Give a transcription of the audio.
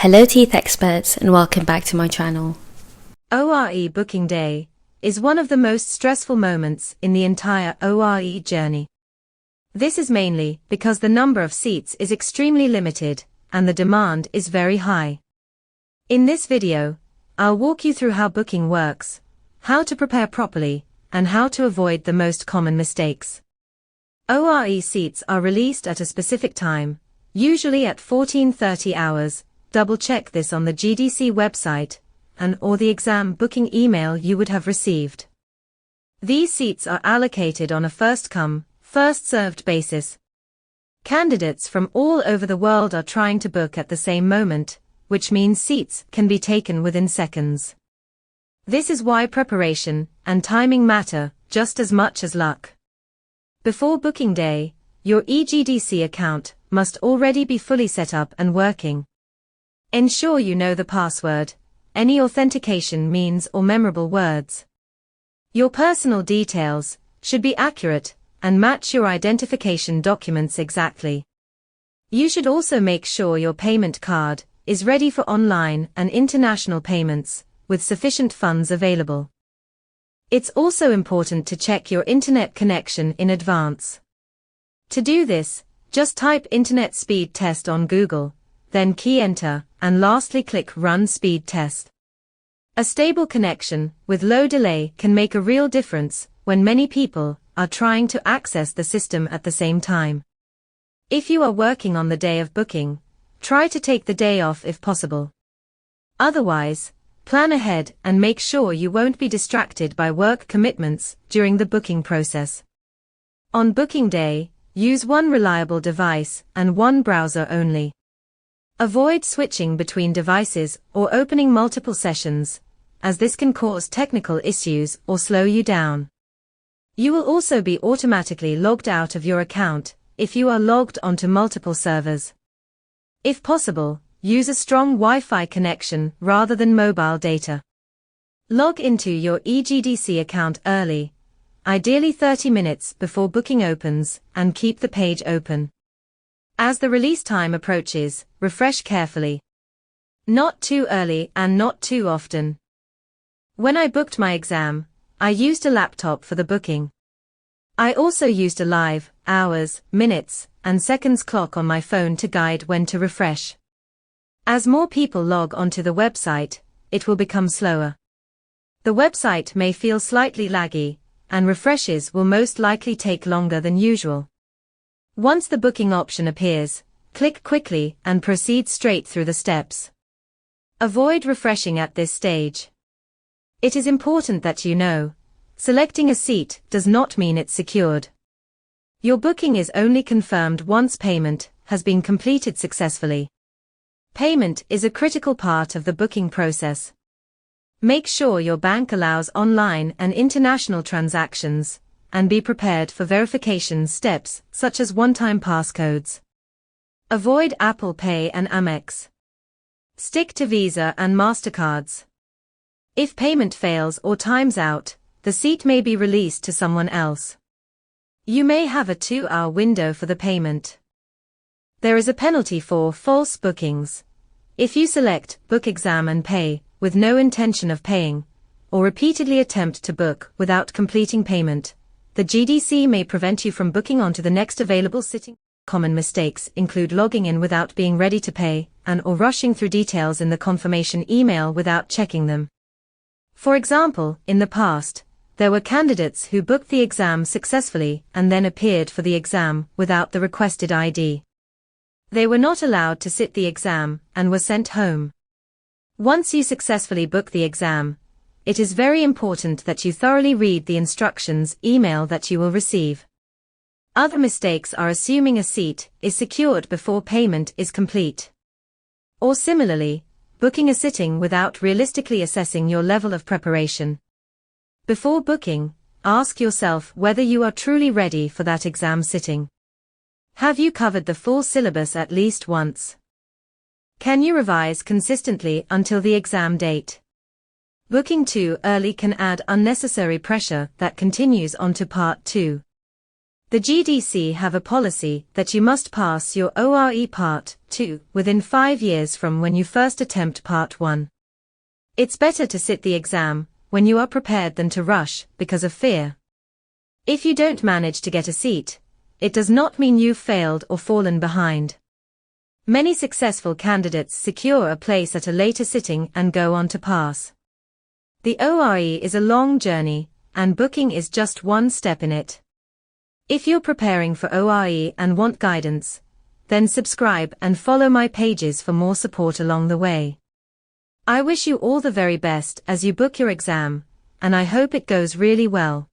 Hello teeth experts and welcome back to my channel. ORE booking day is one of the most stressful moments in the entire ORE journey. This is mainly because the number of seats is extremely limited and the demand is very high. In this video, I'll walk you through how booking works, how to prepare properly, and how to avoid the most common mistakes. ORE seats are released at a specific time, usually at 14:30 hours. Double-check this on the GDC website or the exam booking email you would have received. These seats are allocated on a first-come, first-served basis. Candidates from all over the world are trying to book at the same moment, which means seats can be taken within seconds. This is why preparation and timing matter just as much as luck. Before booking day, your eGDC account must already be fully set up and working. Ensure you know the password, any authentication means or memorable words. Your personal details should be accurate and match your identification documents exactly. You should also make sure your payment card is ready for online and international payments, with sufficient funds available. It's also important to check your internet connection in advance. To do this, just type Internet Speed Test on Google, then key Enter, and lastly click Run Speed Test. A stable connection with low delay can make a real difference when many people are trying to access the system at the same time. If you are working on the day of booking, try to take the day off if possible. Otherwise, plan ahead and make sure you won't be distracted by work commitments during the booking process. On booking day, use one reliable device and one browser only. Avoid switching between devices or opening multiple sessions, as this can cause technical issues or slow you down. You will also be automatically logged out of your account if you are logged onto multiple servers. If possible, use a strong Wi-Fi connection rather than mobile data. Log into your eGDC account early, ideally 30 minutes before booking opens, and keep the page open. As the release time approaches, refresh carefully. Not too early and not too often. When I booked my exam, I used a laptop for the booking. I also used a live, hours, minutes, and seconds clock on my phone to guide when to refresh. As more people log onto the website, it will become slower. The website may feel slightly laggy, and refreshes will most likely take longer than usual. Once the booking option appears, click quickly and proceed straight through the steps. Avoid refreshing at this stage. It is important that you know, selecting a seat does not mean it's secured. Your booking is only confirmed once payment has been completed successfully. Payment is a critical part of the booking process. Make sure your bank allows online and international transactions, and be prepared for verification steps such as one-time passcodes. Avoid Apple Pay and Amex. Stick to Visa and MasterCards. If payment fails or times out, the seat may be released to someone else. You may have a 2-hour window for the payment. There is a penalty for false bookings. If you select Book Exam and Pay with no intention of paying, or repeatedly attempt to book without completing payment, the GDC may prevent you from booking onto the next available sitting. Common mistakes include logging in without being ready to pay or rushing through details in the confirmation email without checking them. For example, in the past, there were candidates who booked the exam successfully and then appeared for the exam without the requested ID. They were not allowed to sit the exam and were sent home. Once you successfully book the exam, it is very important that you thoroughly read the instructions email that you will receive. Other mistakes are assuming a seat is secured before payment is complete. Or similarly, booking a sitting without realistically assessing your level of preparation. Before booking, ask yourself whether you are truly ready for that exam sitting. Have you covered the full syllabus at least once? Can you revise consistently until the exam date? Booking too early can add unnecessary pressure that continues onto Part 2. The GDC have a policy that you must pass your ORE Part 2 within 5 years from when you first attempt Part 1. It's better to sit the exam when you are prepared than to rush because of fear. If you don't manage to get a seat, it does not mean you've failed or fallen behind. Many successful candidates secure a place at a later sitting and go on to pass. The ORE is a long journey, and booking is just one step in it. If you're preparing for ORE and want guidance, then subscribe and follow my pages for more support along the way. I wish you all the very best as you book your exam, and I hope it goes really well.